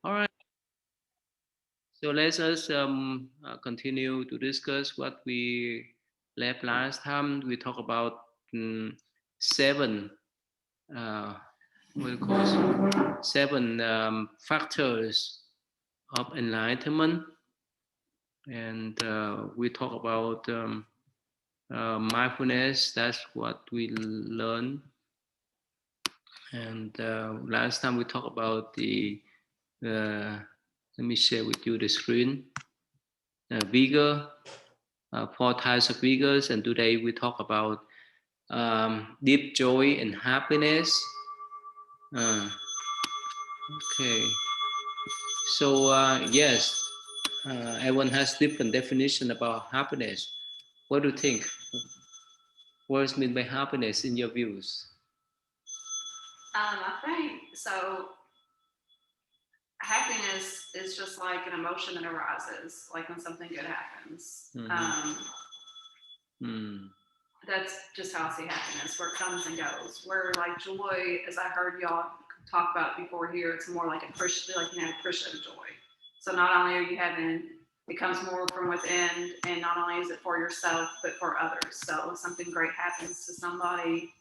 All right. So let us continue to discuss what we left last time. We talked about seven, uh, what do you call it? Seven factors of enlightenment, and we talk about mindfulness. That's what we learn. And last time we talked about the. Let me share with you the screen. Vigor, four types of vigors, and today we talk about deep joy and happiness. Uh, okay, so yes, everyone has different definition about happiness. What do you think? What is meant by happiness in your views? I think so. Happiness is just like an emotion that arises, like when something good happens. Mm. That's just how I see happiness, where it comes and goes. Where like joy, as I heard y'all talk about before here, it's more like appreciative joy. So not only are you having, it comes more from within, and not only is it for yourself, but for others. So if something great happens to somebody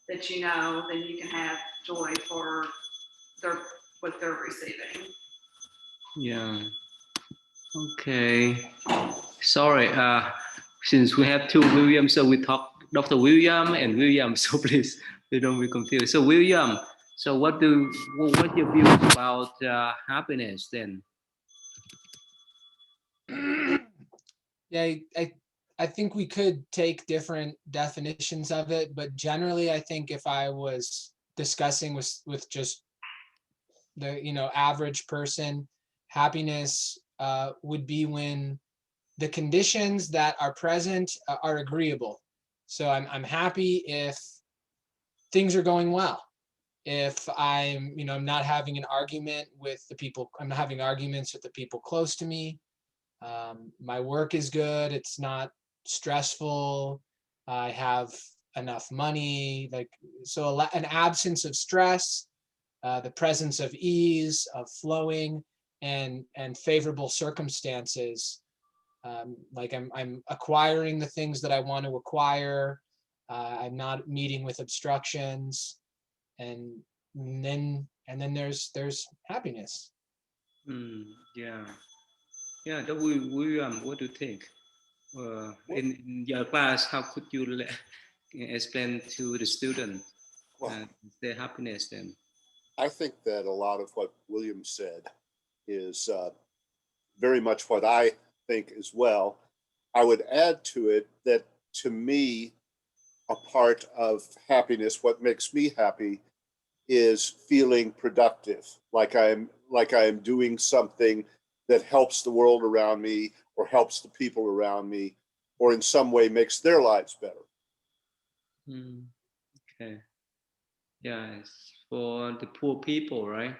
that you know, then you can have joy for their what they're receiving. Yeah. Okay. Sorry. Since we have two Williams, so we talk Dr. William and William. So please, you don't be confused. So William, so what your views about happiness then? Yeah, I think we could take different definitions of it, but generally, I think if I was discussing with just the average person, happiness would be when the conditions that are present are agreeable. So I'm happy if things are going well. If I'm not having an argument with the people, I'm not having arguments with the people close to me. My work is good. It's not stressful. I have enough money. Like so, an absence of stress, the presence of ease, of flowing, and favorable circumstances. Like I'm acquiring the things that I want to acquire. I'm not meeting with obstructions, and then there's happiness. Yeah. Yeah. Dr. William, what do you think? In your class, how could you explain to the student Well, their happiness then? I think that a lot of what William said is very much what I think as well. I would add to it that to me, a part of happiness, what makes me happy, is feeling productive, like I am doing something that helps the world around me or helps the people around me or in some way makes their lives better. Okay. Yes, for the poor people, right?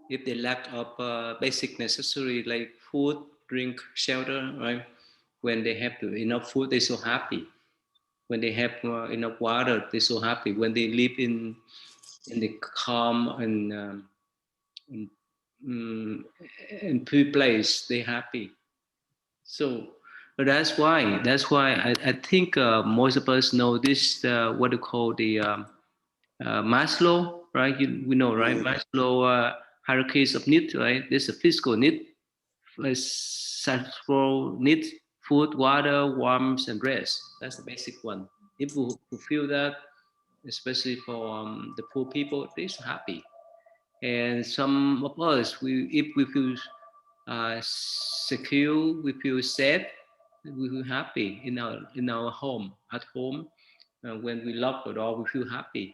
If they lack of basic necessary like food, drink, shelter, right? When they have enough food, they're so happy. When they have enough water, they're so happy. When they live in the calm and um, in pure place, they're happy. So that's why I think most of us know this what they call the Maslow, right? We know, right? Maslow hierarchies of needs, right? There's a physical need, sexual need, food, water, warmth, and rest. That's the basic one. If we fulfill that, especially for the poor people, they're so happy. And some of us, if we feel secure, we feel safe, we feel happy in our home, at home. When we lock the door, we feel happy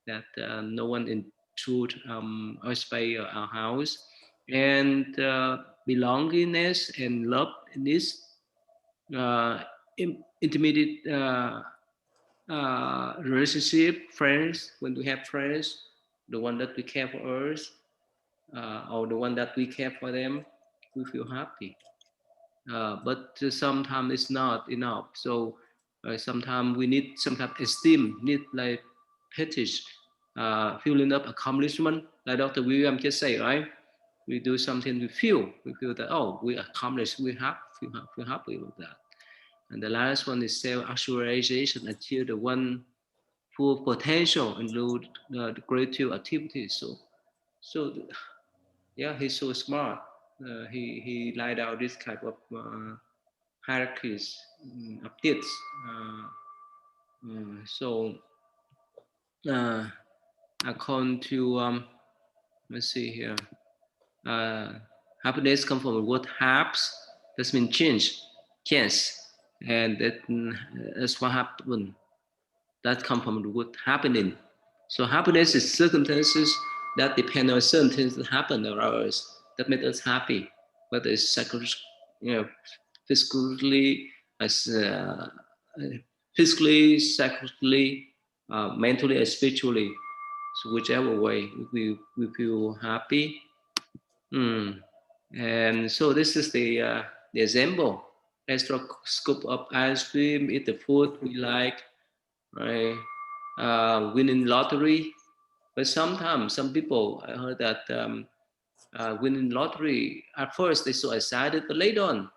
that no one intrude our space or our house, and belongingness and love in this intermediate relationship, friends. When we have friends, the one that we care for us, or the one that we care for them, we feel happy. But sometimes it's not enough. So sometimes we need some kind of esteem, need like fetish, feeling of accomplishment, like Dr. William just say, right? We do something, we feel that, oh, we accomplished, we're happy with that. And the last one is self-actualization, achieve the one full potential and do the creative activities. So yeah, he's so smart. He laid out this type of hierarchies of this. So according to let's see here, happiness comes from the word haps. That means change, and that's what happened. That comes from the word happening. So happiness is circumstances that depend on certain things that happen around us that make us happy, whether it's you know, physically, as physically, psychologically, mentally, and spiritually. So whichever way we feel happy. And so this is the example. Extra scoop of ice cream, eat the food we like, right? Winning lottery. But sometimes some people, I heard that winning lottery, at first they're so excited, but later on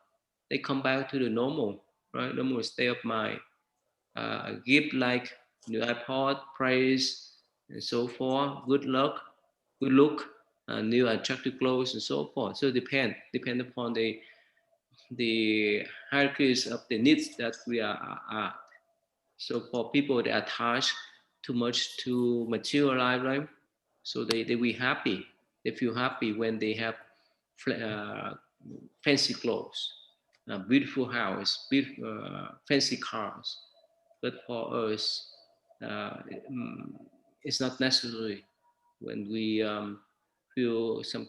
they come back to the normal, right? Normal state of mind. Gift like new iPod, praise, and so forth, good luck, good look, new attractive clothes, and so forth. So depend upon the hierarchies of the needs that we are. So for people that attach too much to material life, right? So they be happy. They feel happy when they have uh, fancy clothes, a beautiful house, fancy cars. But for us, uh, it's not necessary. When we feel some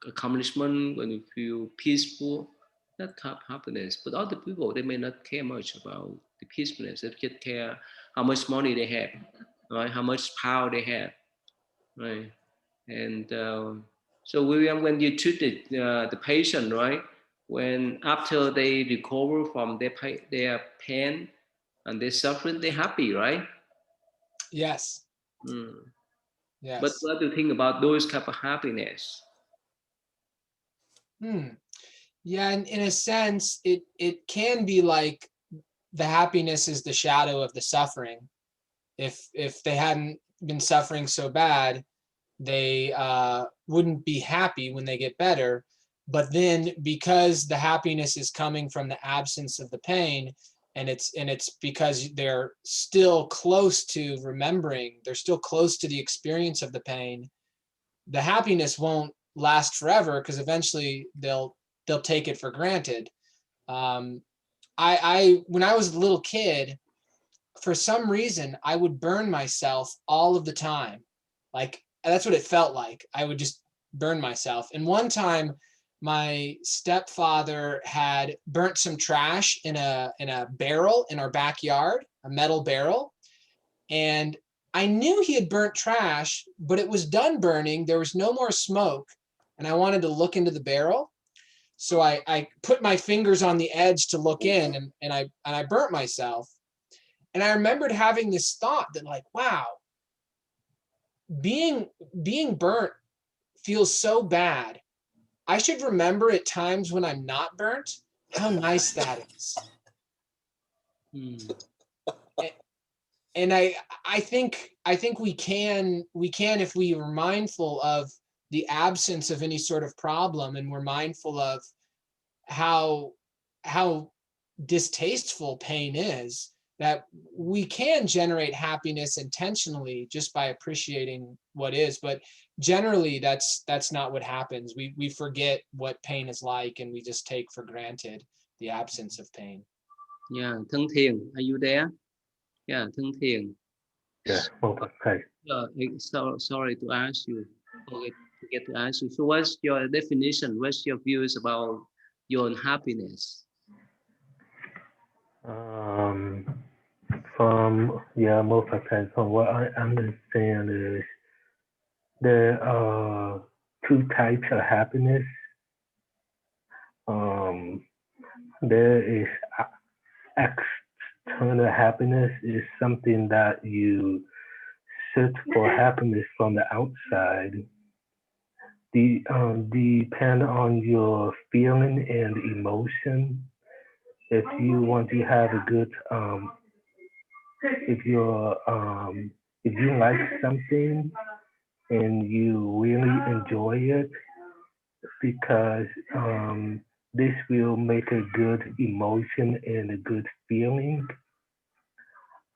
accomplishment, when we feel peaceful, that type of happiness. But other people, they may not care much about the peacefulness. They just care how much money they have, right? How much power they have, right? And so William, when you treated the patient, right? When after they recover from their pain and their suffering, they're happy, right? Yes. Mm. But Yes. what do you think about those type of happiness? Yeah, and in a sense, it can be like the happiness is the shadow of the suffering. If they hadn't been suffering so bad, they wouldn't be happy when they get better. But then because the happiness is coming from the absence of the pain, and it's because they're still close to remembering, they're still close to the experience of the pain, the happiness won't last forever because eventually they'll take it for granted. Um, I when I was a little kid, for some reason, I would burn myself all of the time. Like that's what it felt like. I would just burn myself. And one time, my stepfather had burnt some trash in a barrel in our backyard, a metal barrel, and I knew he had burnt trash, but it was done burning. There was no more smoke, and I wanted to look into the barrel. So I put my fingers on the edge to look in, and I burnt myself. And I remembered having this thought that, like, wow, being being burnt feels so bad. I should remember at times when I'm not burnt how nice that is. Mm. And I think we can if we are mindful of the absence of any sort of problem, and we're mindful of how distasteful pain is, that we can generate happiness intentionally just by appreciating what is. But generally that's not what happens. We forget what pain is like, and we just take for granted the absence of pain. Yeah, Thân Thiền, are you there? Yeah, Thân Thiền. Yeah, well, okay. Sorry to ask you, forget to ask you. So what's your definition? What's your views about your unhappiness? From multi-pass, from what I understand is there are two types of happiness. There is external happiness, is something that you search for happiness from the outside. depend on your feeling and emotion. If you want to have a good, if you're, if you like something and you really enjoy it, because this will make a good emotion and a good feeling.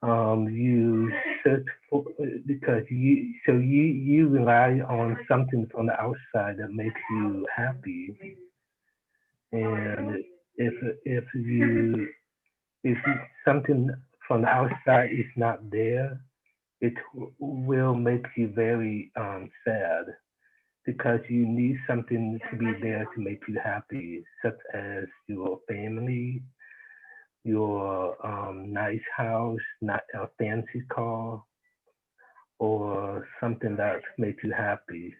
You search for because you rely on something from the outside that makes you happy, and if if you if something from the outside is not there, it will make you very sad because you need something to be there to make you happy, such as your family, your nice house, not a fancy car, or something that makes you happy.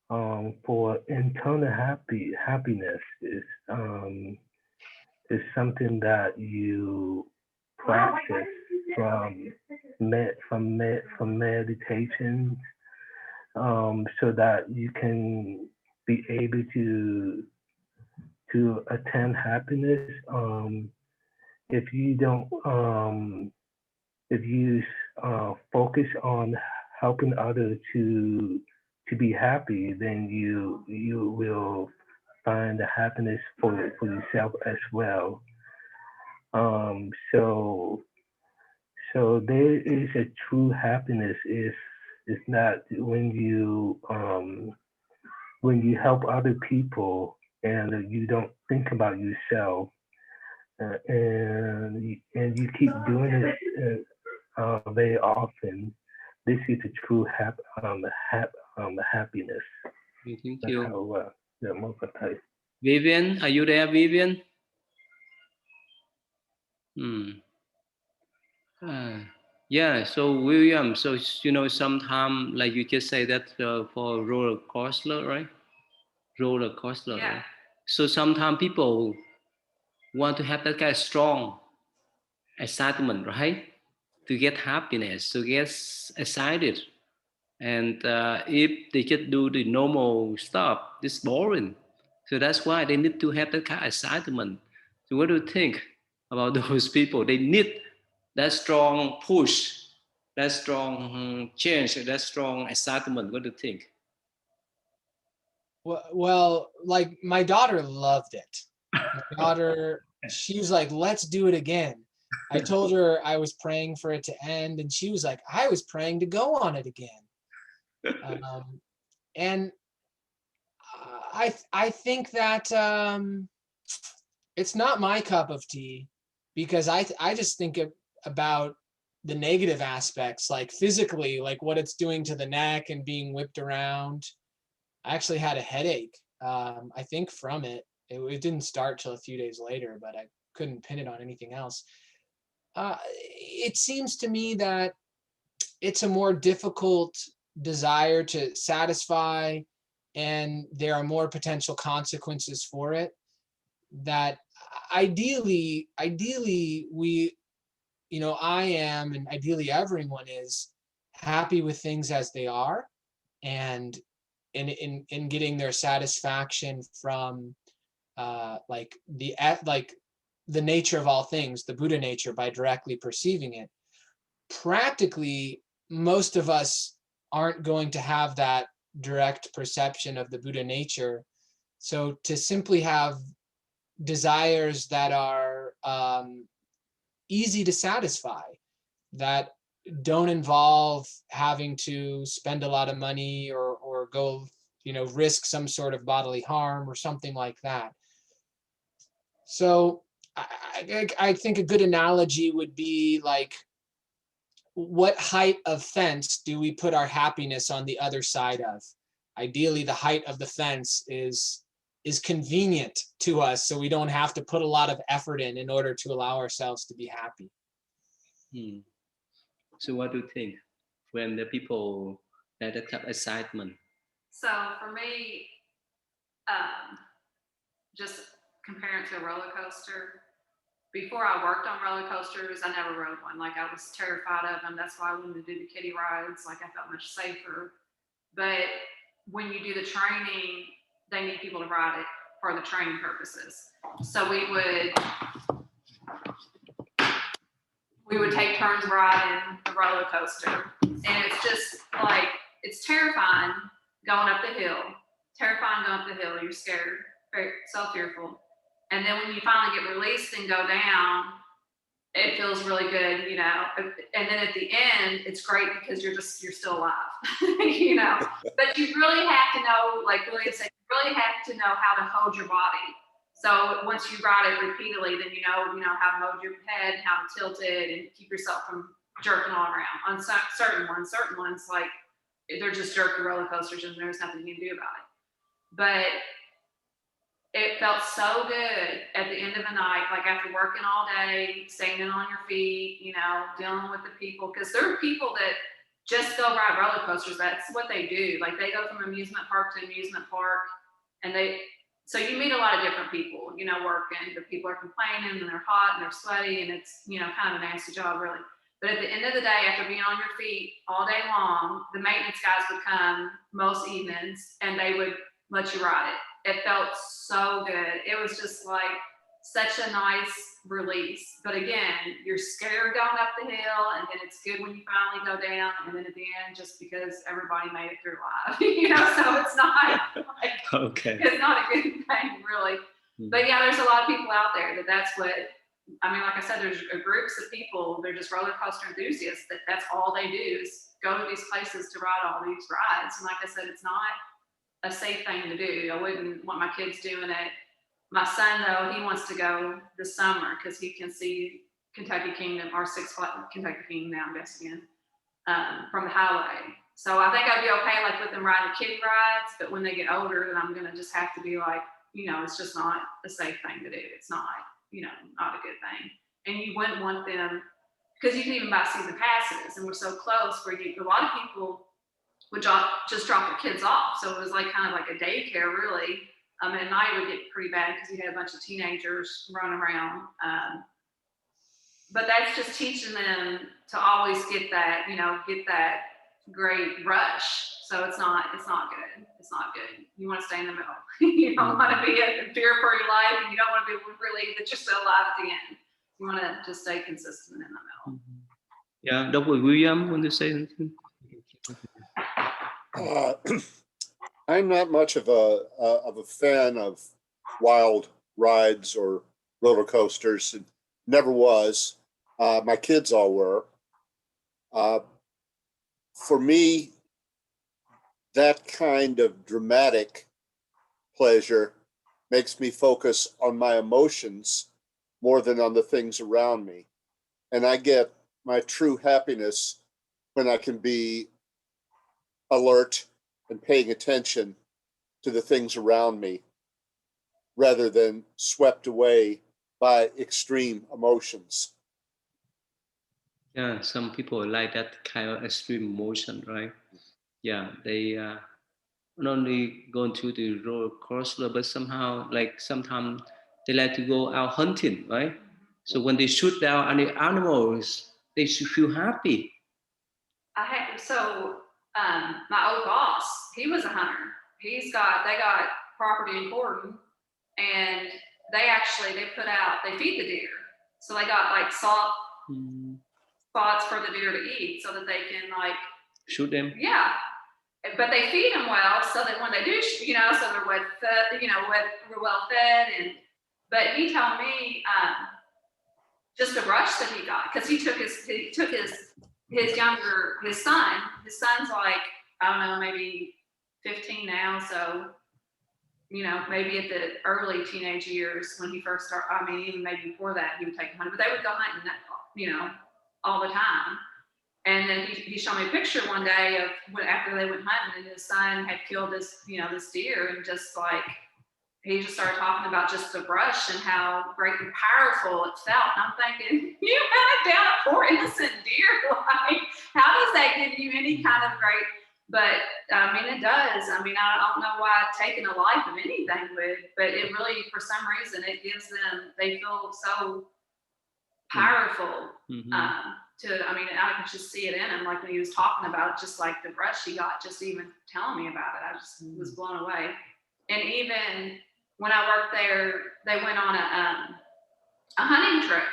For internal happiness is something that you practice from from meditation, so that you can be able to attain happiness. If you don't if you focus on helping others to be happy, then you will find the happiness for yourself as well. So there is a true happiness is not when you help other people and you don't think about yourself, and you keep doing it very often. This is a true happiness. Okay, thank That's you. how the multi. Vivian, are you there, Vivian? Yeah, so William, so sometimes like you just say that for roller coaster, right? Roller coaster, Yeah. right? So sometimes people want to have that kind of strong excitement, right? To get happiness, to get excited. And if they just do the normal stuff, it's boring. So that's why they need to have that kind of excitement. So what do you think about those people? They need that strong push, that strong change, that strong excitement. What do you think? Well, like my daughter loved it. My daughter, she was like, let's do it again. I told her I was praying for it to end, and she was like, I was praying to go on it again. And I think that it's not my cup of tea, because I just think about the negative aspects, like physically, like what it's doing to the neck and being whipped around. I actually had a headache. I think from it. It didn't start till a few days later, but I couldn't pin it on anything else. It seems to me that it's a more difficult desire to satisfy, and there are more potential consequences for it. That ideally we, I am, and ideally everyone is happy with things as they are, and in getting their satisfaction from like the nature of all things, the Buddha nature, by directly perceiving it. Practically, most of us aren't going to have that direct perception of the Buddha nature. So to simply have desires that are easy to satisfy, that don't involve having to spend a lot of money or go, risk some sort of bodily harm or something like that. So I think a good analogy would be like, what height of fence do we put our happiness on the other side of? Ideally, the height of the fence is convenient to us, so we don't have to put a lot of effort in order to allow ourselves to be happy. So what do you think when the people that have excitement? So for me, just comparing it to a roller coaster, before I worked on roller coasters, I never rode one. Like, I was terrified of them. That's why I wanted to do the kiddie rides. Like, I felt much safer. But when you do the training, they need people to ride it for the training purposes. So we would take turns riding the roller coaster, and it's just like, it's terrifying going up the hill, you're scared, very so fearful. And then when you finally get released and go down, it feels really good, you know. And then at the end, it's great because you're still alive, you know. But you really have to know, like William said, you really have to know how to hold your body. So once you ride it repeatedly, then you know how to hold your head, how to tilt it, and keep yourself from jerking all around. On certain ones, like they're just jerky roller coasters, and there's nothing you can do about it. But it felt so good at the end of the night, like after working all day, standing on your feet, you know, dealing with the people, because there are people that just go ride roller coasters. That's what they do. Like they go from amusement park to amusement park, and so you meet a lot of different people, you know, working. The people are complaining and they're hot and they're sweaty, and it's, you know, kind of a nasty job, really. But at the end of the day, after being on your feet all day long, the maintenance guys would come most evenings and they would let you ride it. It felt so good. It was just like such a nice release. But again, you're scared going up the hill, and then it's good when you finally go down, and then at the end, just because everybody made it through alive, you know, so it's not like, Okay. it's not a good thing, really. But yeah, there's a lot of people out there that's what, I mean, like I said, there's groups of people, they're just roller coaster enthusiasts, that's all they do is go to these places to ride all these rides. And like I said, it's not a safe thing to do. I wouldn't want my kids doing it. My son, though, he wants to go this summer because he can see Kentucky Kingdom, or Six Flags Kentucky Kingdom now, I'm guessing, from the highway. So I think I'd be okay, like, with them riding kiddie rides, but when they get older, then I'm gonna just have to be like, you know, it's just not a safe thing to do. It's not, you know, not a good thing. And you wouldn't want them, because you can even buy season passes, and we're so close where a lot of people would just drop their kids off. So it was like kind of like a daycare, really. At night it would get pretty bad because you had a bunch of teenagers running around. But that's just teaching them to always get that, you know, get that great rush. So it's not good. It's not good. You want to stay in the middle. You don't want to be in fear for your life, and you don't want to be relieved that you're still alive at the end. You want to just stay consistent in the middle. Yeah, Dr. William, want to say something? I'm not much of a fan of wild rides or roller coasters. It never was. My kids all were. For me, that kind of dramatic pleasure makes me focus on my emotions more than on the things around me. And I get my true happiness when I can be alert and paying attention to the things around me rather than swept away by extreme emotions. Yeah, some people like that kind of extreme emotion, right? Yeah, they not only go to the roller coaster, but somehow, like sometimes they like to go out hunting, right? So when they shoot down any animals, they should feel happy. My old boss, he was a hunter. They got property in Gordon, and they feed the deer. So they got like salt spots for the deer to eat so that they can like shoot them. Yeah. But they feed them well so that when they do, you know, so they're we're well fed. But he told me just the rush that he got, because he took his son's like, I don't know, maybe 15 now. So, you know, maybe at the early teenage years when he first started, I mean, even maybe before that, he would take them hunting, but they would go hunting, you know, all the time. And then he showed me a picture one day of after they went hunting, and his son had killed this deer, and just like, he just started talking about just the rush and how great and powerful it felt. And I'm thinking, you hunted down a poor innocent deer. Like, how does that give you any kind of great? But I mean, it does. I mean, I don't know why taking a life of anything would, but it really, for some reason, it gives them, they feel so powerful I mean, I could just see it in him, like when he was talking about it, just like the rush he got, just even telling me about it. I just was blown away. And even when I worked there, they went on a hunting trip.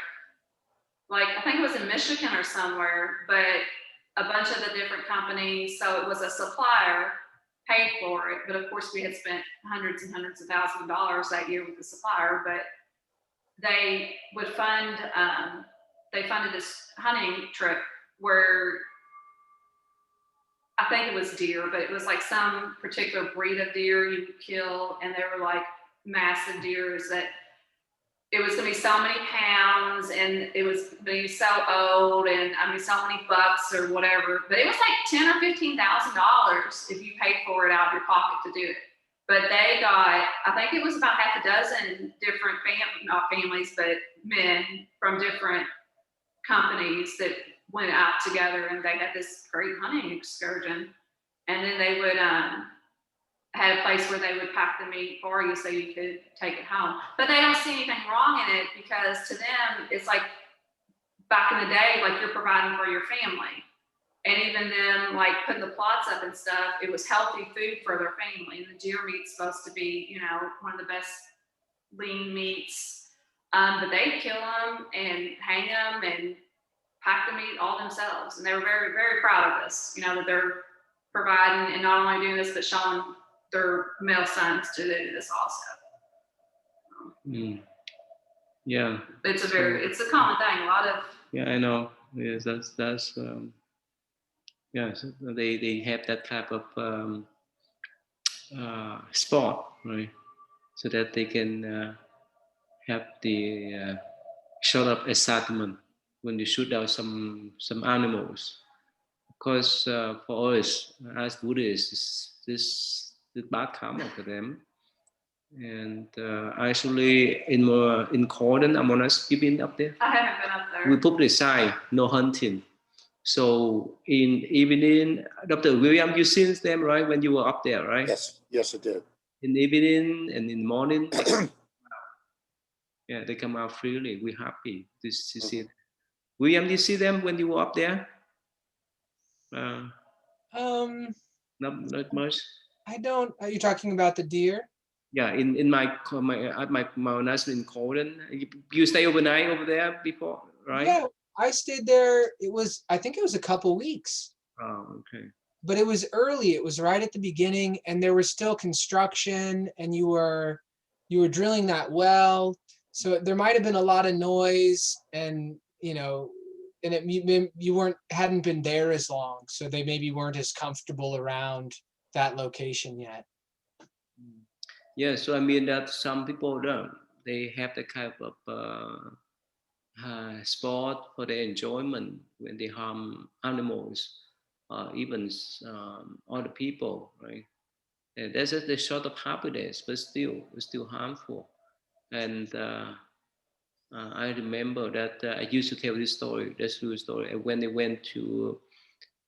Like, I think it was in Michigan or somewhere, but a bunch of the different companies, so it was a supplier paid for it, but of course we had spent hundreds and hundreds of thousands of dollars that year with the supplier, but they would fund, they funded this hunting trip where I think it was deer, but it was like some particular breed of deer you could kill, and they were like massive deers that it was going to be so many pounds, and it was going to be so old, and I mean so many bucks or whatever. But it was like $10,000 or $15,000 if you paid for it out of your pocket to do it. But they got, I think it was about half a dozen different not families, but men from different companies that went out together, and they had this great hunting excursion. And then they would had a place where they would pack the meat for you so you could take it home. But they don't see anything wrong in it, because to them, it's like back in the day, like you're providing for your family. And even them, like putting the plots up and stuff, it was healthy food for their family. And the deer meat's supposed to be, you know, one of the best lean meats. But they'd kill them and hang them and pack the meat all themselves. And they were very, very proud of this, you know, that they're providing and not only doing this, but showing their male sons to do this also. Yeah. It's it's a common thing. A lot of. Yeah, I know. Yes, that's yeah. So they have that type of sport, right? So that they can have the sort of excitement when you shoot out some animals. Because for us as Buddhists, this bad karma for them. And actually in Corden, Amonas, you been up there? I haven't been up there. We put the sign, no hunting. So in evening, Dr. William, you seen them, right, when you were up there, right? Yes, I did. In the evening and in the morning, yeah, they come out freely. We're happy to see them. William, did you see them when you were up there? Not much. I don't. Are you talking about the deer? Yeah, in my monastery in Corden. You stay overnight over there before, right? Yeah, I stayed there. I think it was a couple weeks. Oh, okay. But it was early. It was right at the beginning, and there was still construction, and you were drilling that well. So there might have been a lot of noise, and you know, and you hadn't been there as long, so they maybe weren't as comfortable around that location yet. Yeah, so I mean that some people don't. They have the kind of sport for their enjoyment when they harm animals, even other people, right? And that's just a sort of happiness, but still, it's still harmful. And I remember that I used to tell this story, this true story. When they went to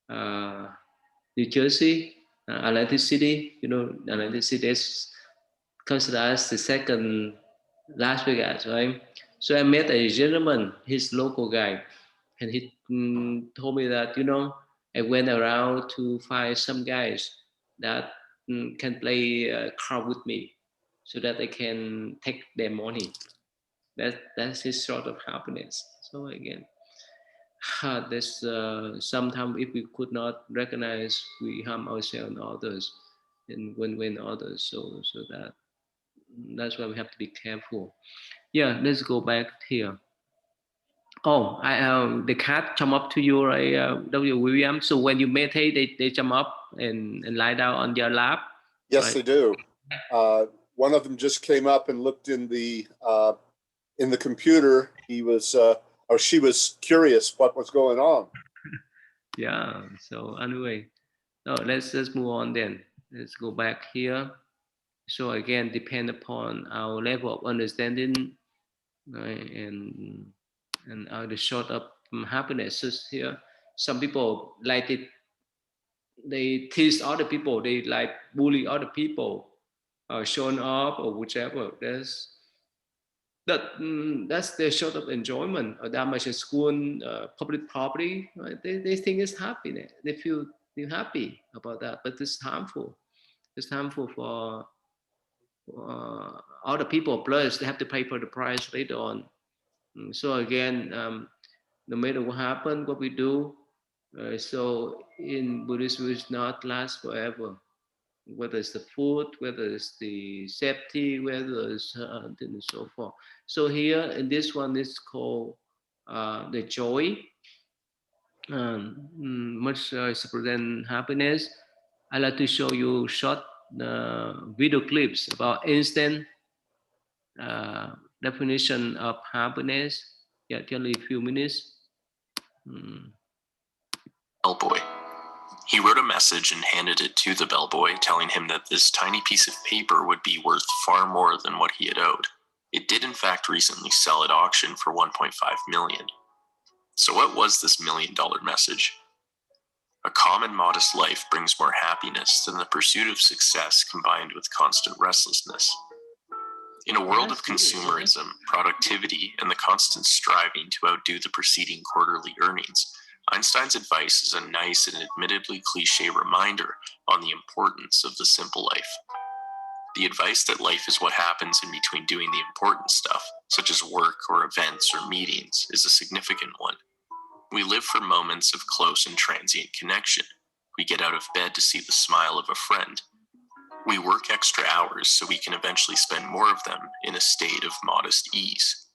New Jersey, Atlantic City, you know, Atlantic City is considered as the second Las Vegas, right? So I met a gentleman, his local guy, and he told me that, you know, I went around to find some guys that can play card with me so that I can take their money. That's his sort of happiness. So again, there's sometimes if we could not recognize, we harm ourselves and others, and when others. So that's why we have to be careful. Yeah, let's go back here. Oh, the cat jump up to you, right, W. William? So when you meditate, they jump up and lie down on your lap? Yes, right? they do. One of them just came up and looked in the computer. He was, or she was curious what was going on. Yeah. So anyway, no, let's move on then. Let's go back here. So again, depend upon our level of understanding, right? And the sort of happiness here. Some people like it. They tease other people. They like bully other people, showing off or whichever. That's that's their sort of enjoyment or damage in school, public property. Right? They think it's happiness. They feel happy about that, but it's harmful. It's harmful for other people. Plus, they have to pay for the price later on. So again, no matter what happened, what we do, so in Buddhism, it's not last forever. Whether it's the food, whether it's the safety, whether it's and so forth. So here in this one, it's called the joy, much represent happiness. I like to show you short video clips about instant definition of happiness. Yeah, only a few minutes. Bellboy. He wrote a message and handed it to the bellboy, telling him that this tiny piece of paper would be worth far more than what he had owed. It did in fact recently sell at auction for $1.5 million. So what was this $1 million message? A calm and modest life brings more happiness than the pursuit of success combined with constant restlessness. In a world of consumerism, productivity, and the constant striving to outdo the preceding quarterly earnings, Einstein's advice is a nice and admittedly cliche reminder on the importance of the simple life. The advice that life is what happens in between doing the important stuff, such as work or events or meetings, is a significant one. We live for moments of close and transient connection. We get out of bed to see the smile of a friend. We work extra hours so we can eventually spend more of them in a state of modest ease.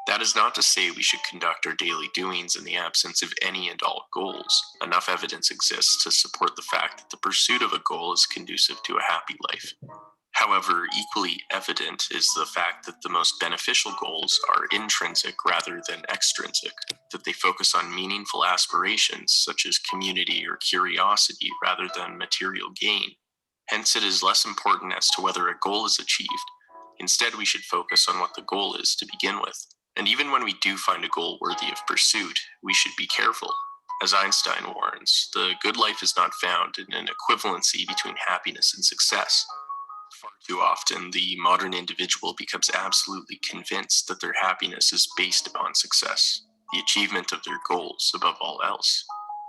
That is not to say we should conduct our daily doings in the absence of any and all goals. Enough evidence exists to support the fact that the pursuit of a goal is conducive to a happy life. However, equally evident is the fact that the most beneficial goals are intrinsic rather than extrinsic, that they focus on meaningful aspirations such as community or curiosity rather than material gain. Hence, it is less important as to whether a goal is achieved. Instead, we should focus on what the goal is to begin with. And even when we do find a goal worthy of pursuit, we should be careful. As Einstein warns, the good life is not found in an equivalency between happiness and success. Far too often, the modern individual becomes absolutely convinced that their happiness is based upon success, the achievement of their goals above all else.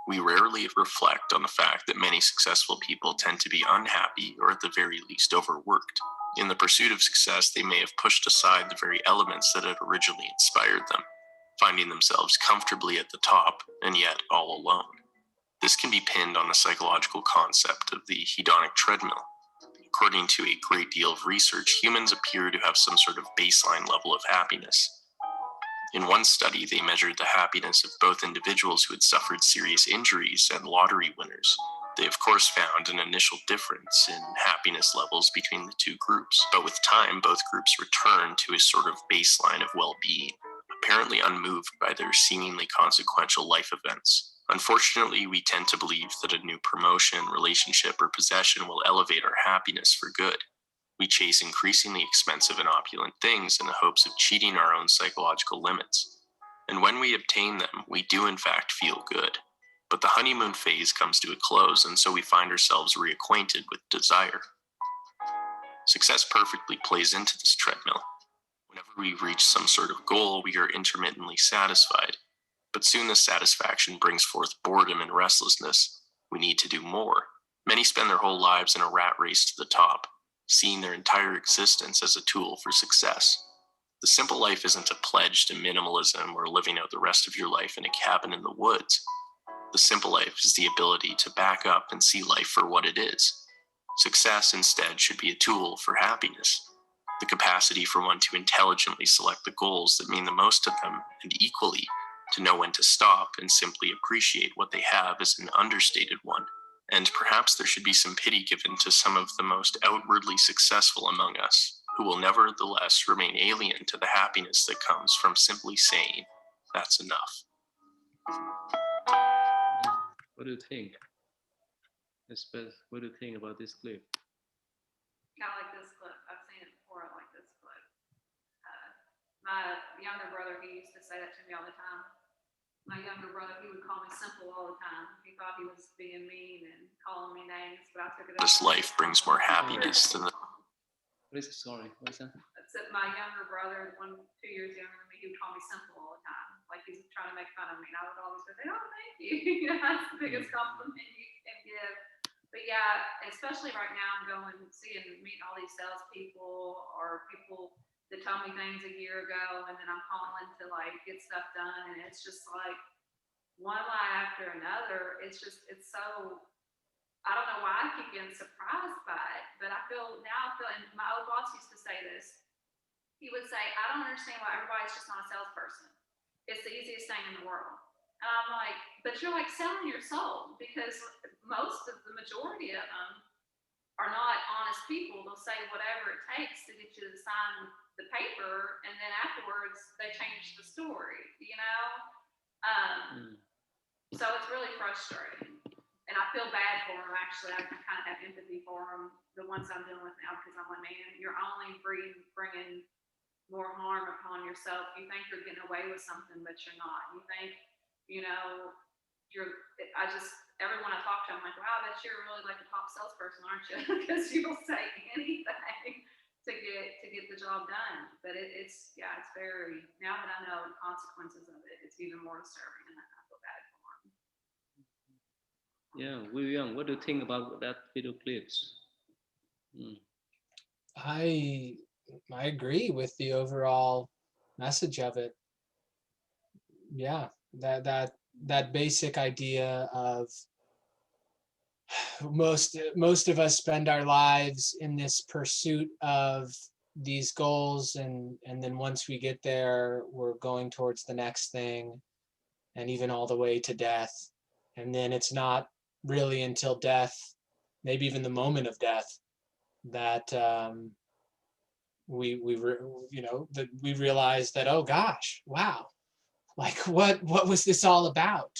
We rarely reflect on the fact that many successful people tend to be unhappy or at the very least overworked. In the pursuit of success, they may have pushed aside the very elements that had originally inspired them, finding themselves comfortably at the top and yet all alone. This can be pinned on the psychological concept of the hedonic treadmill. According to a great deal of research, humans appear to have some sort of baseline level of happiness. In one study, they measured the happiness of both individuals who had suffered serious injuries and lottery winners. They of course found an initial difference in happiness levels between the two groups, but with time, both groups returned to a sort of baseline of well-being, apparently unmoved by their seemingly consequential life events. Unfortunately, we tend to believe that a new promotion, relationship, or possession will elevate our happiness for good. We chase increasingly expensive and opulent things in the hopes of cheating our own psychological limits. And when we obtain them, we do in fact feel good. But the honeymoon phase comes to a close, and so we find ourselves reacquainted with desire. Success perfectly plays into this treadmill. Whenever we reach some sort of goal, we are intermittently satisfied. But soon this satisfaction brings forth boredom and restlessness. We need to do more. Many spend their whole lives in a rat race to the top, seeing their entire existence as a tool for success. The simple life isn't a pledge to minimalism or living out the rest of your life in a cabin in the woods. The simple life is the ability to back up and see life for what it is. Success, instead, should be a tool for happiness. The capacity for one to intelligently select the goals that mean the most to them, and equally, to know when to stop and simply appreciate what they have is an understated one. And perhaps there should be some pity given to some of the most outwardly successful among us, who will nevertheless remain alien to the happiness that comes from simply saying, "That's enough." What do you think? Elspeth, what do you think about this clip? I like this clip. I've seen it before. I like this clip. My younger brother, he used to say that to me all the time. My younger brother, he would call me simple all the time. He thought he was being mean and calling me names, but I took it as This life brings more happiness than the What is it? Sorry, what is that? That's my younger brother, 2 years younger than me, he would call me simple all the time. Like he's trying to make fun of me. And I would always go, oh, thank you. You know, that's the biggest compliment you can give. But yeah, especially right now, I'm going, meeting all these salespeople or people that told me things a year ago, and then I'm calling to like get stuff done. And it's just like one lie after another. It's so, I don't know why I keep getting surprised by it, but I feel, and my old boss used to say this. He would say, I don't understand why everybody's just not a salesperson. It's the easiest thing in the world. And I'm like, but you're like selling your soul, because the majority of them are not honest people. They'll say whatever it takes to get you to sign the paper, and then afterwards they change the story, you know? So it's really frustrating. And I feel bad for them, actually. I kind of have empathy for them, the ones I'm dealing with now, because I'm like, man, you're only bringing more harm upon yourself. You think you're getting away with something, but you're not. You think, you know, everyone I talk to, I'm like, wow, I bet you're really like a top salesperson, aren't you? Because you'll say anything to get the job done. But it's very, now that I know the consequences of it, it's even more disturbing, and I feel bad for them. Yeah, William, what do you think about that video clips? I agree with the overall message of it. Yeah, that basic idea of most of us spend our lives in this pursuit of these goals, and then once we get there, we're going towards the next thing, and even all the way to death. And then it's not really until death, maybe even the moment of death, that we realize that, oh gosh, wow, like what was this all about?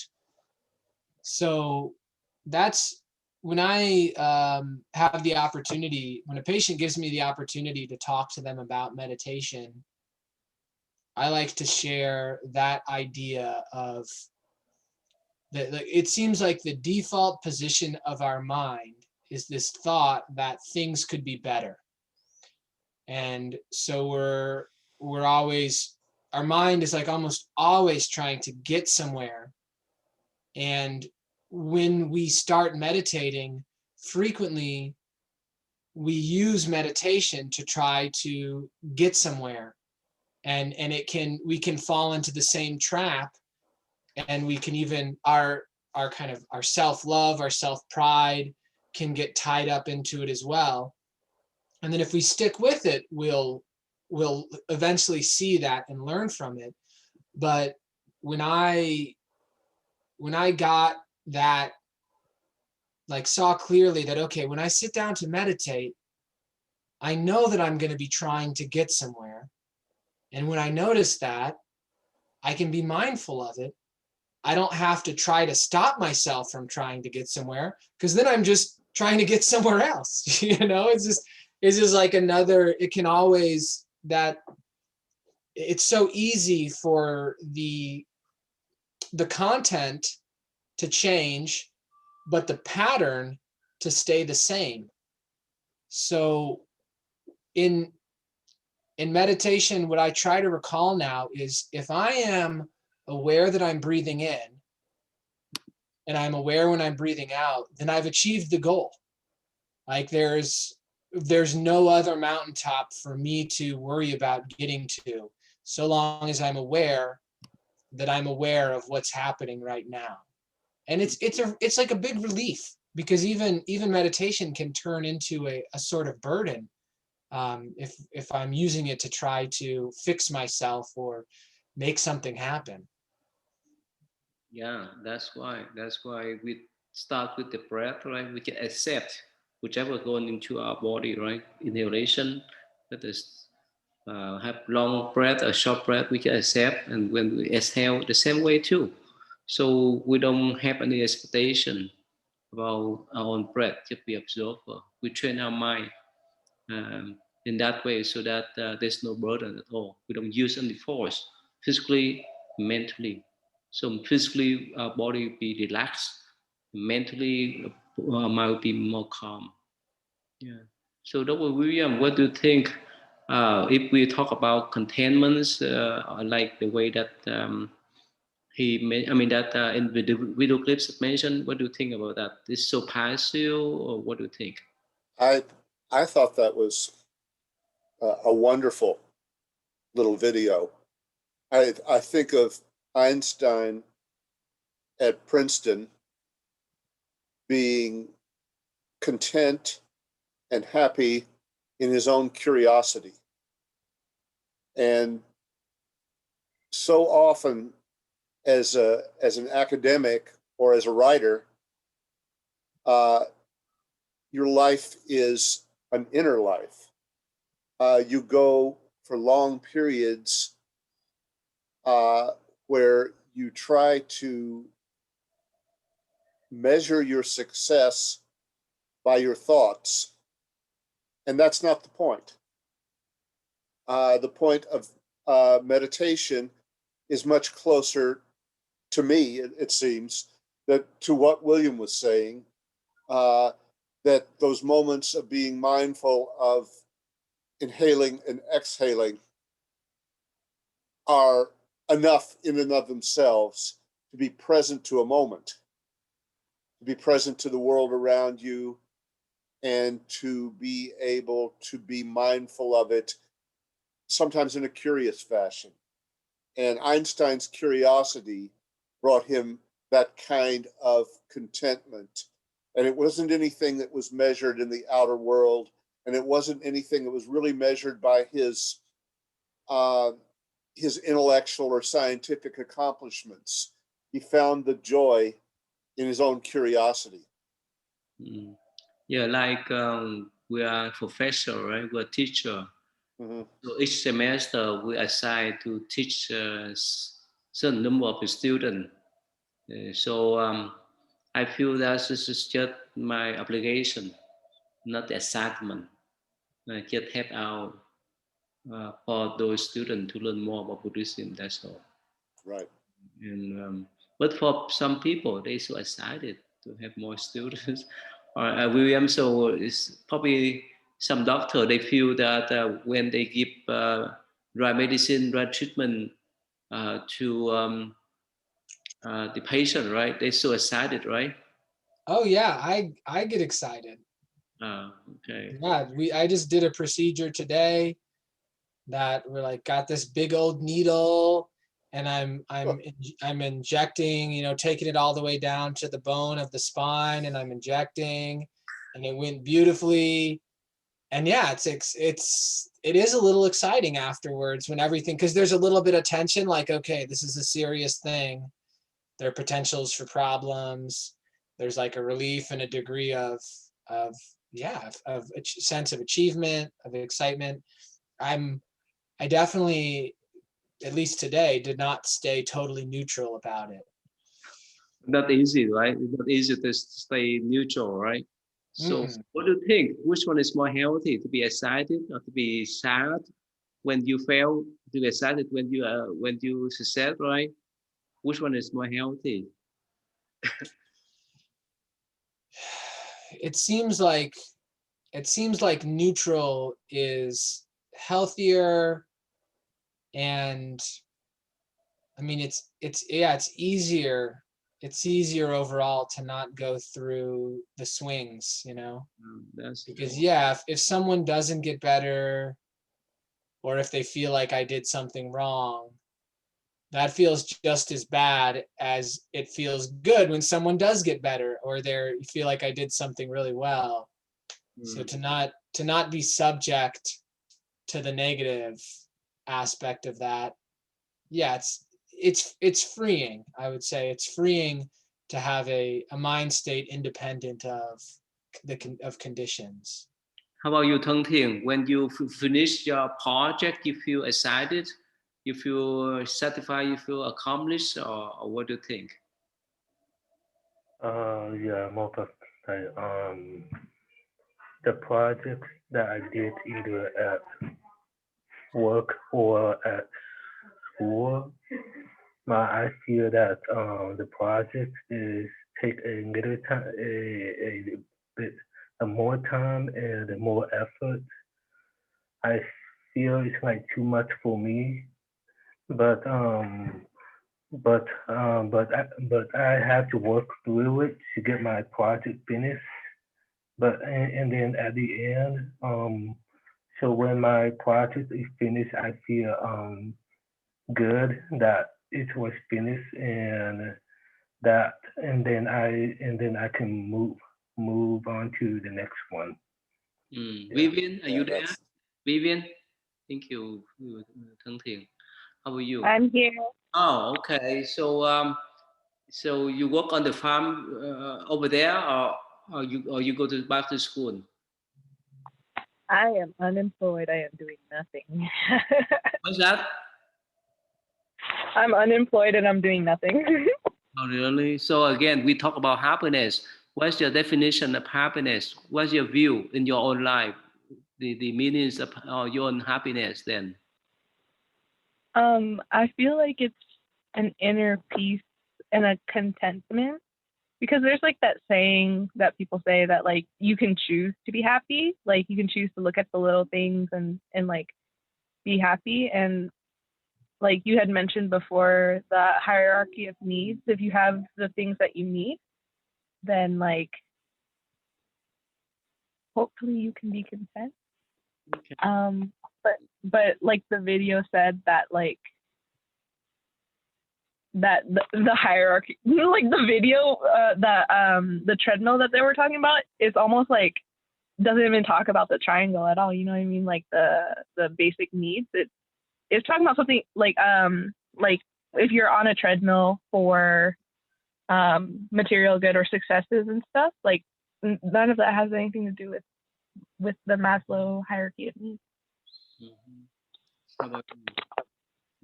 So that's when I have the opportunity, when a patient gives me the opportunity to talk to them about meditation, I like to share that idea of that. It seems like the default position of our mind is this thought that things could be better. And so we're always, our mind is like almost always trying to get somewhere. And when we start meditating, frequently we use meditation to try to get somewhere. And we can fall into the same trap, and we can even, our self-love, our self-pride can get tied up into it as well. And then if we stick with it, we'll eventually see that and learn from it. But when I got that, like saw clearly that, okay, when I sit down to meditate, I know that I'm going to be trying to get somewhere. And when I notice that, I can be mindful of it. I don't have to try to stop myself from trying to get somewhere, because then I'm just trying to get somewhere else. You know, it's just like another, it can always, that it's so easy for the content to change, but the pattern to stay the same. So in meditation, what I try to recall now is, if I am aware that I'm breathing in and I'm aware when I'm breathing out, then I've achieved the goal. Like there's no other mountaintop for me to worry about getting to, so long as I'm aware that I'm aware of what's happening right now. And it's like a big relief, because even meditation can turn into a sort of burden if I'm using it to try to fix myself or make something happen. Yeah, that's why we start with the breath, right? We can accept whichever going into our body, right? Inhalation, that is have long breath or short breath, we can accept, and when we exhale, the same way too. So we don't have any expectation about our own breath, just be observer. We train our mind in that way, so that there's no burden at all. We don't use any force, physically, mentally. So physically, our body will be relaxed. Mentally, our mind will be more calm. Yeah. So Dr. William, what do you think if we talk about containments, like the way that he made, I mean that in the video clips mentioned, what do you think about that? Is so passive, or what do you think? I thought that was a wonderful little video. I think of Einstein at Princeton being content and happy in his own curiosity. And so often as an academic or as a writer, your life is an inner life. You go for long periods where you try to measure your success by your thoughts, and that's not the point. The point of meditation is much closer to me, it seems, that to what William was saying, that those moments of being mindful of inhaling and exhaling are enough in and of themselves to be present to a moment, to be present to the world around you, and to be able to be mindful of it, sometimes in a curious fashion. And Einstein's curiosity brought him that kind of contentment. And it wasn't anything that was measured in the outer world, and it wasn't anything that was really measured by his intellectual or scientific accomplishments. He found the joy in his own curiosity. Mm. Yeah, like we are professor, right? We're teacher. Mhm. So each semester we assign to teach certain number of students. So I feel that this is just my obligation, not the assignment. Just help out for those students to learn more about Buddhism. That's all. Right. And but for some people, they so excited to have more students. Or William, so it's probably some doctor they feel that when they give right medicine, right treatment to the patient, right? They're so excited, right? Oh yeah, I get excited. Okay. Yeah, I just did a procedure today that we're like got this big old needle, and I'm injecting, taking it all the way down to the bone of the spine, and I'm injecting, and it went beautifully. And yeah, it is a little exciting afterwards when everything, because there's a little bit of tension, like, okay, this is a serious thing. There are potentials for problems. There's like a relief and a degree of yeah, of a sense of achievement, of excitement. I definitely, at least today, did not stay totally neutral about it. Not easy, right? It's not easy to stay neutral, right? So, Mm. what do you think? Which one is more healthy, to be excited or to be sad when you fail? To be excited when you succeed, right? Which one is more healthy? It seems like neutral is healthier, and I mean it's easier. It's easier overall to not go through the swings, That's because yeah, if someone doesn't get better, or if they feel like I did something wrong, that feels just as bad as it feels good when someone does get better, or you feel like I did something really well. So to not be subject to the negative aspect of that, yeah, it's freeing. I would say it's freeing to have a mind state independent of of conditions. How about you, Teng Thiên? When you finish your project, you feel excited, you feel satisfied, you feel accomplished, or what do you think? Yeah, most of the projects that I did either at work or at school, I feel that the project is take a little time, a bit more time and more effort. I feel it's like too much for me. But I have to work through it to get my project finished. But and then at the end, so when my project is finished, I feel good that it was finished and that and then I can move on to the next one. Yeah, Vivian, are yeah, you there? that's Vivian, thank you, Thân Thiện. How are you? I'm here. Oh, okay. So you work on the farm over there, or you go to back to school? I am unemployed. I am doing nothing. What's that? I'm unemployed and I'm doing nothing. Oh, really? So again, we talk about happiness. What's your definition of happiness? What's your view in your own life? The meanings of your own happiness then? I feel like it's an inner peace and a contentment because there's like that saying that people say that like you can choose to be happy, like you can choose to look at the little things and like be happy. And like you had mentioned before, the hierarchy of needs, if you have the things that you need, then like hopefully you can be content. Okay. But like the video said that like that the hierarchy, like the video, the treadmill that they were talking about is almost like doesn't even talk about the triangle at all. You know what I mean? Like the basic needs. It's talking about something like if you're on a treadmill for material good or successes and stuff, like none of that has anything to do with the Maslow hierarchy of needs. Mhm. How about you?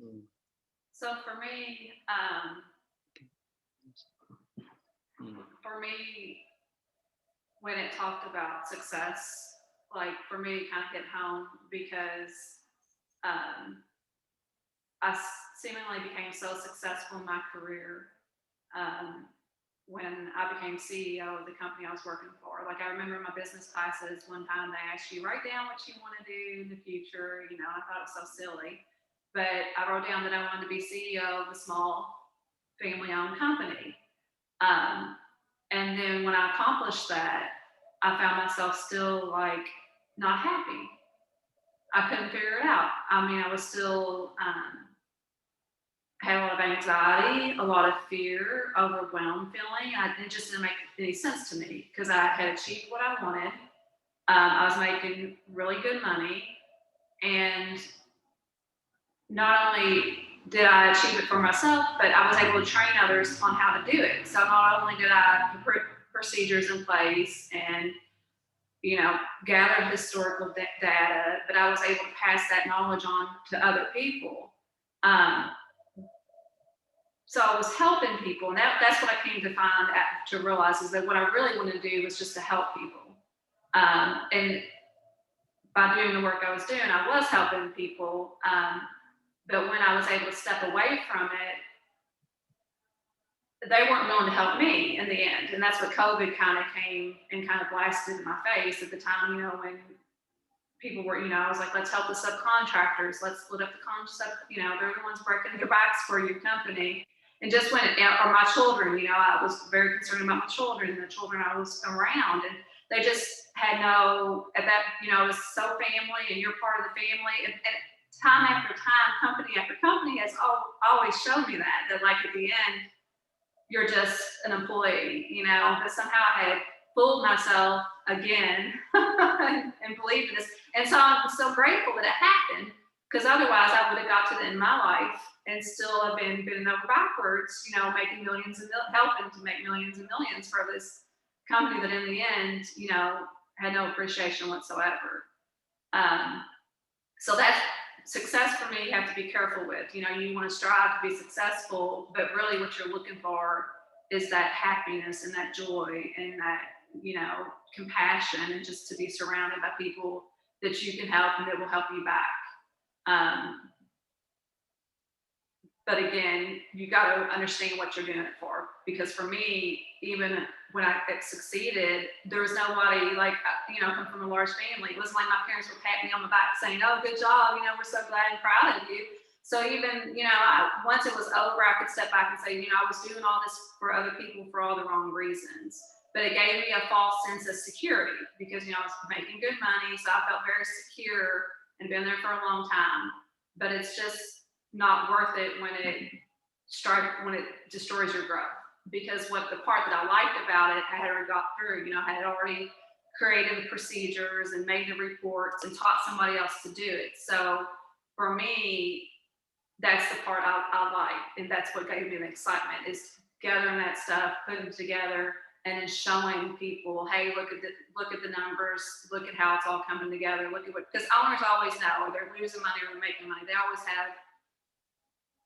Mm. So for me, when it talked about success, like for me, it kind of hit home because I seemingly became so successful in my career when I became CEO of the company I was working for. Like I remember my business classes one time they asked you write down what you want to do in the future. You know, I thought it was so silly, but I wrote down that I wanted to be CEO of a small family-owned company. And then when I accomplished that, I found myself still like not happy. I couldn't figure it out. I mean, I was still had a lot of anxiety, a lot of fear, overwhelmed feeling. It just didn't make any sense to me because I had achieved what I wanted. I was making really good money, and not only did I achieve it for myself, but I was able to train others on how to do it. So not only did I put procedures in place and gather historical data, but I was able to pass that knowledge on to other people. So I was helping people, and that's what I came to to realize is that what I really wanted to do was just to help people. And by doing the work I was doing, I was helping people. But when I was able to step away from it, they weren't willing to help me in the end. And that's what COVID kind of came and kind of blasted in my face at the time, when people were, I was like, let's help the subcontractors. Let's split up the they're the ones breaking their backs for your company. And just when or my children, I was very concerned about my children and the children I was around. And they just had at that, it was so family and you're part of the family. And time after time, company after company has always shown me that like at the end, you're just an employee, but somehow I had fooled myself again and believed in this. And so I'm so grateful that it happened because otherwise I would have got to the end of my life and still have been bending over backwards, making millions and helping to make millions and millions for this company that in the end, had no appreciation whatsoever. So that's success for me, you have to be careful with. You want to strive to be successful, but really what you're looking for is that happiness and that joy and that, compassion and just to be surrounded by people that you can help and that will help you back. But again, you got to understand what you're doing it for because for me, even when I succeeded, there was nobody like, come from a large family. It wasn't like my parents were patting me on the back saying, oh, good job, we're so glad and proud of you. So even, once it was over, I could step back and say, I was doing all this for other people for all the wrong reasons. But it gave me a false sense of security because, I was making good money. So I felt very secure and been there for a long time. But it's just not worth it when it destroys your growth. Because what the part that I liked about it, I had already got through, I had already created the procedures and made the reports and taught somebody else to do it. So for me, that's the part I like. And that's what gave me the excitement is gathering that stuff, putting it together, and then showing people, hey, look at the numbers, look at how it's all coming together, look at what, because owners always know whether they're losing money or they're making money. They always have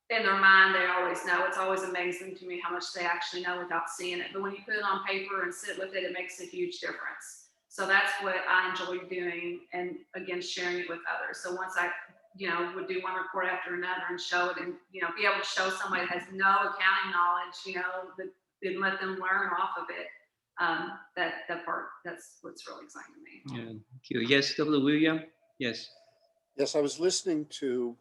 in their mind, they always know. It's always amazing to me how much they actually know without seeing it. But when you put it on paper and sit with it, it makes a huge difference. So that's what I enjoy doing, and again, sharing it with others. So once I, would do one report after another and show it, and be able to show somebody that has no accounting knowledge, that and let them learn off of it. That part, that's what's really exciting to me. Yeah, thank you. Yes, Dr. William. Yes. Yes, I was listening to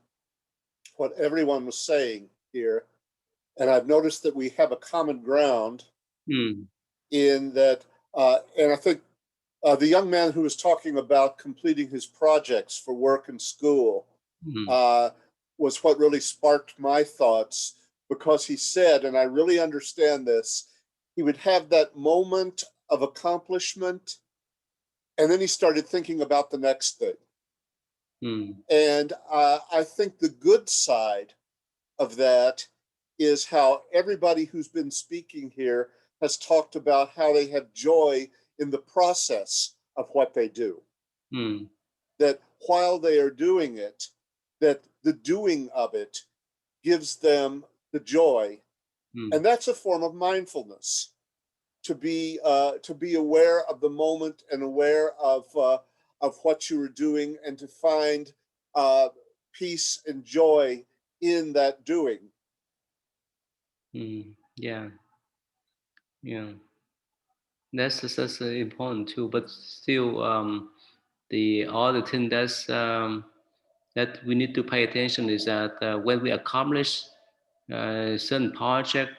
what everyone was saying here, and I've noticed that we have a common ground in that, and I think the young man who was talking about completing his projects for work and school was what really sparked my thoughts, because he said, and I really understand this, he would have that moment of accomplishment, and then he started thinking about the next thing. And I think the good side of that is how everybody who's been speaking here has talked about how they have joy in the process of what they do. That while they are doing it, that the doing of it gives them the joy. And that's a form of mindfulness, to be aware of the moment and aware of what you are doing, and to find peace and joy in that doing. Yeah. That's important too. But still, the other thing that we need to pay attention is that when we accomplish certain project,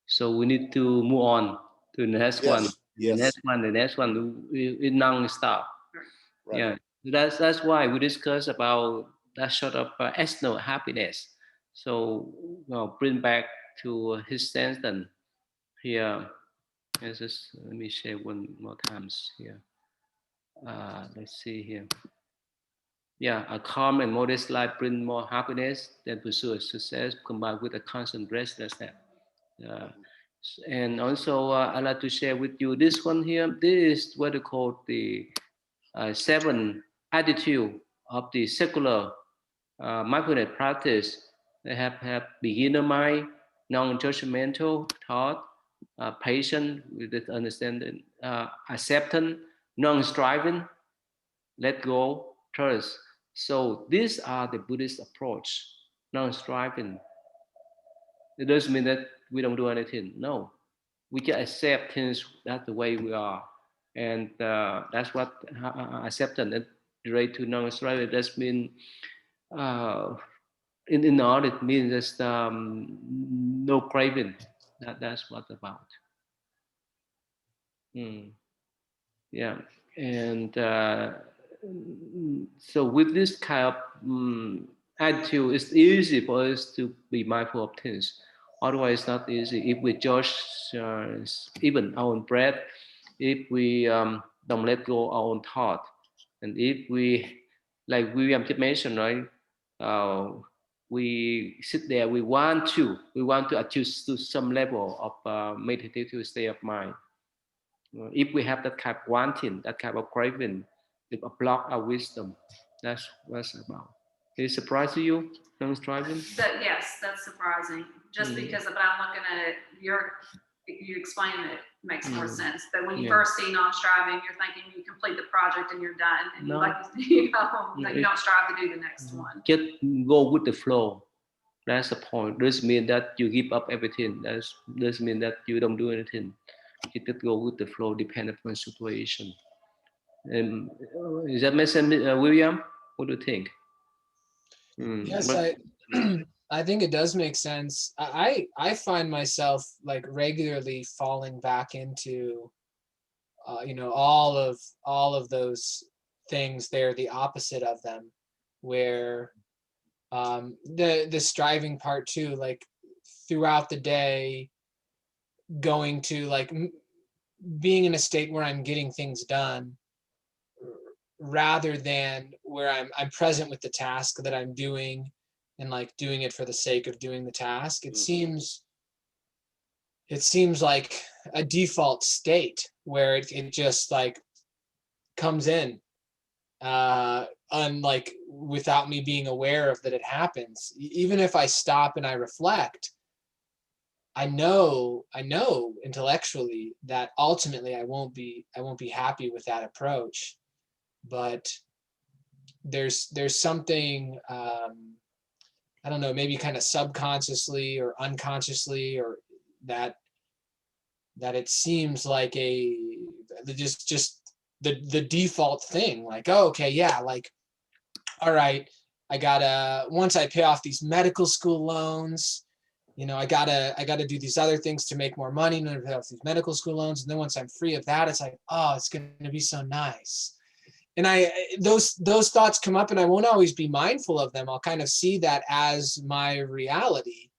so we need to move on to the next one. Yes. The next one, it non-stop. Right. Yeah, that's why we discuss about that sort of external happiness. So, bring back to his sentence here. Just let me share one more times here. Let's see here. Yeah, a calm and modest life brings more happiness than pursuit of success combined with a constant restlessness. And also, I'd like to share with you this one here. This is what they call the 7 attitude of the secular mindfulness practice. They have beginner mind, non-judgmental thought, patient with the understanding, acceptance, non-striving, let go, trust. So these are the Buddhist approach, non-striving. It doesn't mean that we don't do anything. No, we just accept things. That's the way we are, and that's what acceptance and relate to non-striving. That means in all it means just no craving. That's what about. Yeah, and so with this kind of attitude, it's easy for us to be mindful of things. Otherwise, it's not easy. If we judge even our own breath, if we don't let go our own thought, and if we, like William just mentioned, right? We sit there. We want to achieve to some level of meditative state of mind. If we have that kind of wanting, that kind of craving, it will block our wisdom. That's what it's about. Did it surprise you, non-striving? Yes, that's surprising. Just because, but I'm looking at it, you explain it makes more sense. But when you first see non-striving, you're thinking you complete the project and you're done, and you don't strive to do the next one. Just go with the flow. That's the point. Doesn't mean that you give up everything. That doesn't mean that you don't do anything. You just go with the flow, depending upon situation. And is that make sense, William? What do you think? Yes, But, I think it does make sense. I find myself like regularly falling back into you know, all of those things. They're the opposite of them, where the striving part too, like throughout the day, going to like being in a state where I'm getting things done rather than where I'm present with the task that I'm doing and like doing it for the sake of doing the task. It seems like a default state where it just like comes in unlike without me being aware of that it happens. Even if I stop and I reflect, I know intellectually that ultimately I won't be happy with that approach. But there's something I don't know, maybe kind of subconsciously or unconsciously, or that it seems like just the default thing, like, oh, okay, yeah, like, all right, I gotta, once I pay off these medical school loans, you know, I gotta do these other things to make more money, and then pay off these medical school loans, and then once I'm free of that, it's like, oh, it's gonna be so nice. And those thoughts come up, and I won't always be mindful of them. I'll kind of see that as my reality,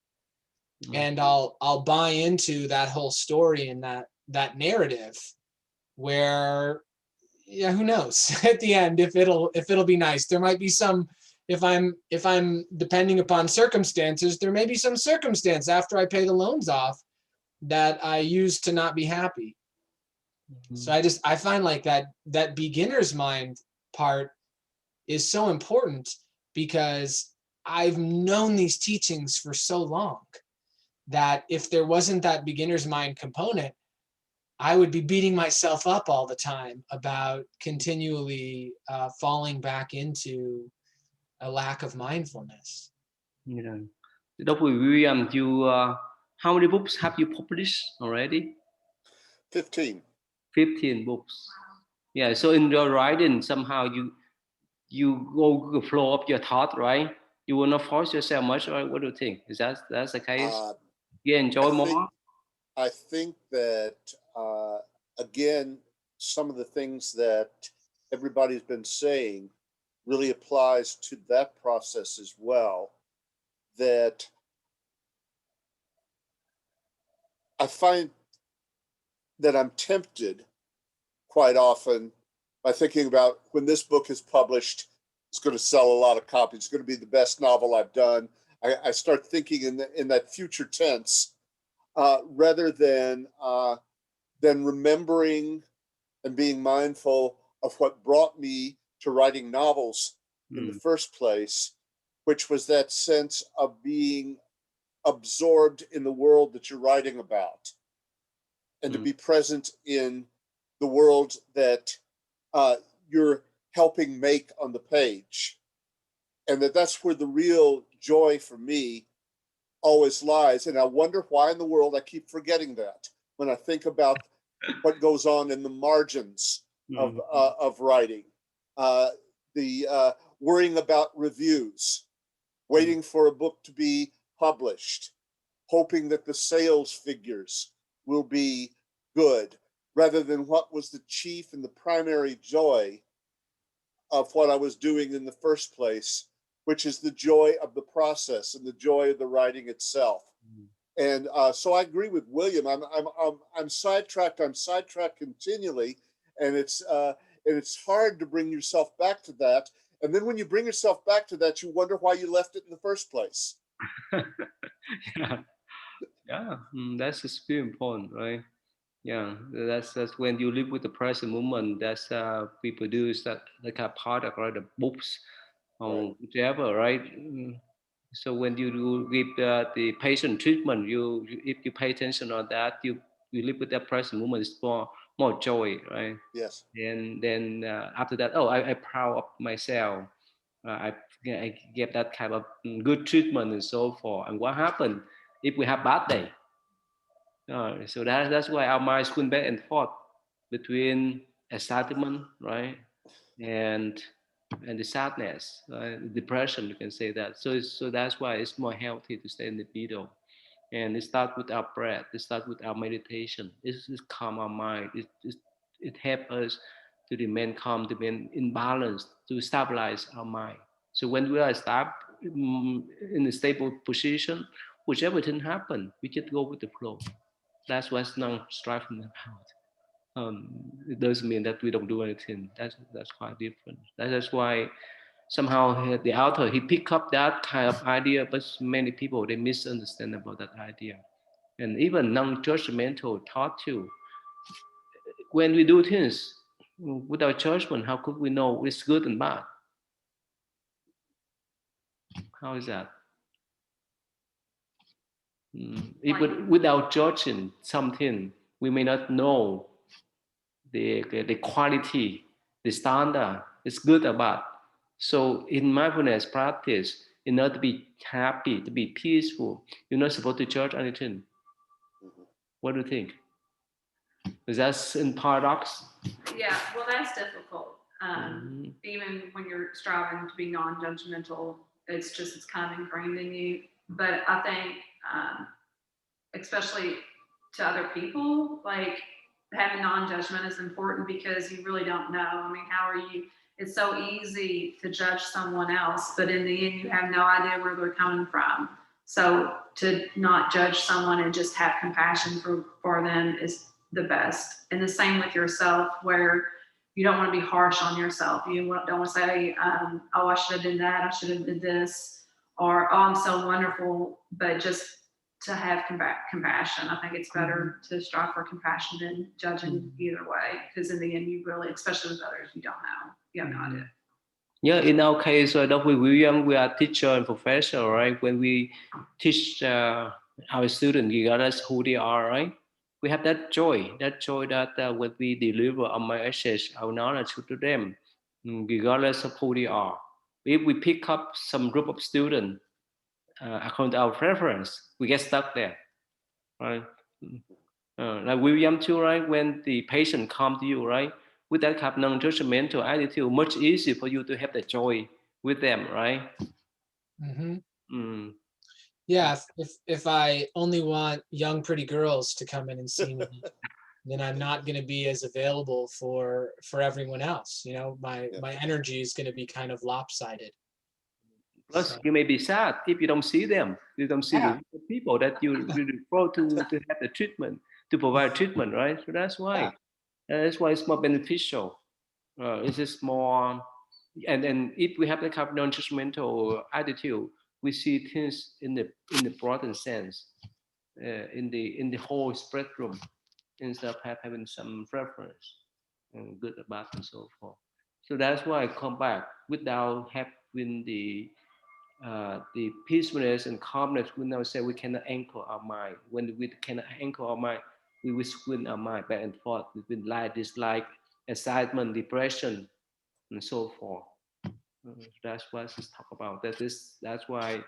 and I'll buy into that whole story and that narrative, where, yeah, who knows at the end if it'll be nice. There might be some, if I'm depending upon circumstances, there may be some circumstance after I pay the loans off that I use to not be happy. So I find like that beginner's mind part is so important, because I've known these teachings for so long that if there wasn't that beginner's mind component, I would be beating myself up all the time about continually falling back into a lack of mindfulness. yeah. Dr. William, you how many books have you published already? 15. 15 books. Yeah. So in your writing, somehow you go with the flow of your thought, right? You will not force yourself much, right? What do you think? Is that's the case? You enjoy more? I think that, again, some of the things that everybody's been saying really applies to that process as well. That I find that I'm tempted quite often by thinking about, when this book is published, it's going to sell a lot of copies. It's going to be the best novel I've done. I start thinking in that future tense, rather than remembering and being mindful of what brought me to writing novels in the first place, which was that sense of being absorbed in the world that you're writing about, and to be present in the world that you're helping make on the page. And that's where the real joy for me always lies. And I wonder why in the world I keep forgetting that when I think about what goes on in the margins of writing. The worrying about reviews, waiting for a book to be published, hoping that the sales figures will be good, rather than what was the chief and the primary joy of what I was doing in the first place, which is the joy of the process and the joy of the writing itself. And so I agree with William. I'm sidetracked. I'm sidetracked continually, and it's hard to bring yourself back to that. And then when you bring yourself back to that, you wonder why you left it in the first place. Yeah, that's very important, right? Yeah, that's when you live with the present moment. That's we produce that like a product, right? The books or whatever, right? So when you do give the patient treatment, if you pay attention on that, you live with that present moment. It's more joy, right? Yes. And then after that, oh, I proud of myself. I get that kind of good treatment and so forth. And what happened if we have bad day? So that's why our minds going back and forth between excitement, right, and the sadness, depression. You can say that. So that's why it's more healthy to stay in the middle. And it starts with our breath. It starts with our meditation. It calm our mind. It helps us to remain calm, to remain in balance, to stabilize our mind. So when we are in a stable position, whichever thing happen, we just go with the flow. That's what's not striving about. It doesn't mean that we don't do anything. That's quite different. That's why somehow the author he picked up that kind of idea, but many people they misunderstand about that idea. And even non-judgmental thought too. When we do things without judgment, how could we know it's good and bad? How is that? If without judging something, we may not know the quality, the standard is good or bad. So in mindfulness practice, in order to be happy, to be peaceful, you're not supposed to judge anything. What do you think? Is that in paradox? Yeah, well, that's difficult. Even when you're striving to be non-judgmental, it's kind of ingrained in you. But I think, especially to other people, like having non-judgment is important because you really don't know. I mean, how are you? It's so easy to judge someone else, but in the end, you have no idea where they're coming from. So to not judge someone and just have compassion for them is the best. And the same with yourself, where you don't want to be harsh on yourself. You don't want to say, oh, I should have done that. I should have did this. Or, oh, I'm so wonderful. But just to have compassion. I think it's better to strive for compassion than judging either way. Because in the end, you really, especially with others, you don't know. You have no idea. Yeah, in our case, Dr. William, we are teacher and professor, right? When we teach our students, regardless who they are, right? We have that joy that when we deliver our message, our knowledge to them, regardless of who they are. If we pick up some group of students according to our preference, we get stuck there, right? Like William too, right? When the patient come to you, right? With that kind of non-judgmental attitude, much easier for you to have the joy with them, right? Yeah, if I only want young pretty girls to come in and see me, then I'm not going to be as available for everyone else. You know, my energy is going to be kind of lopsided. Plus, you may be sad if you don't see them. You don't see the people that you refer to have the treatment, to provide treatment, right? So that's why. That's why it's more beneficial. It's just more, and if we have the kind of non-judgmental attitude, we see things in the broader sense, in the whole spectrum, instead of having some preference, good or bad and so forth. So that's why I come back without having the peacefulness and calmness. We now say we cannot anchor our mind. When we cannot anchor our mind, we will swing our mind back and forth between like, dislike, excitement, depression, and so forth. That's what let's talk about. That's why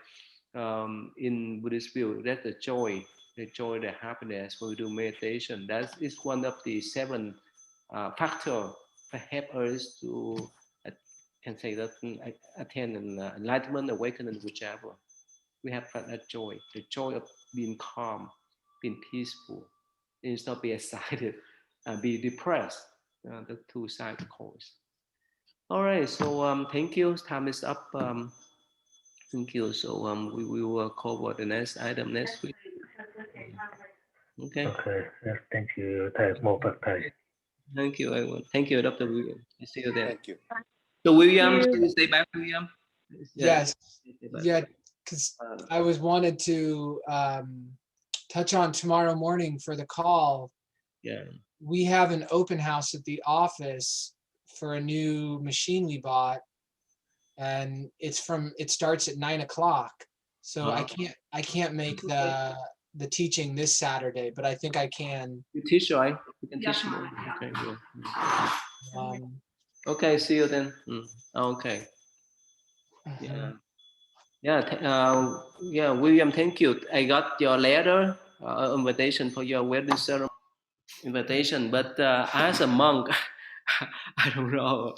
in Buddhist view, that's the joy, the happiness when we do meditation. That is one of the 7 factors that help us to can say that attain enlightenment, awakening, whichever. We have that joy, the joy of being calm, being peaceful, instead of being excited and be depressed. The 2 sides of the course. All right, so thank you. Time is up. Thank you. So we will cover the next item next week. Okay. Okay. Yes, thank you. Thank you, everyone. Thank you, Dr. William. I see you there. Thank you. So William, stay back, William. Yes. Yeah, because I wanted to touch on tomorrow morning for the call. Yeah. We have an open house at the office for a new machine we bought, and it starts at 9 o'clock. So I can't make the teaching this Saturday, but I think I can. You teach, right? You can teach more. Okay, good. Okay, see you then. Okay. Yeah. Yeah, William, thank you. I got your letter, invitation for your wedding ceremony invitation, but as a monk, I don't know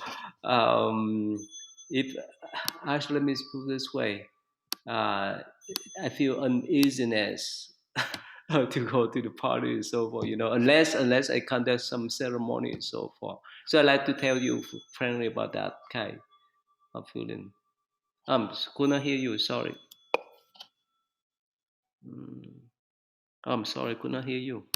if actually, let me put this way. I feel uneasiness to go to the party and so forth, unless I conduct some ceremony and so forth. So I like to tell you frankly about that kind of feeling. Could not hear you. Sorry. I'm sorry, could not hear you.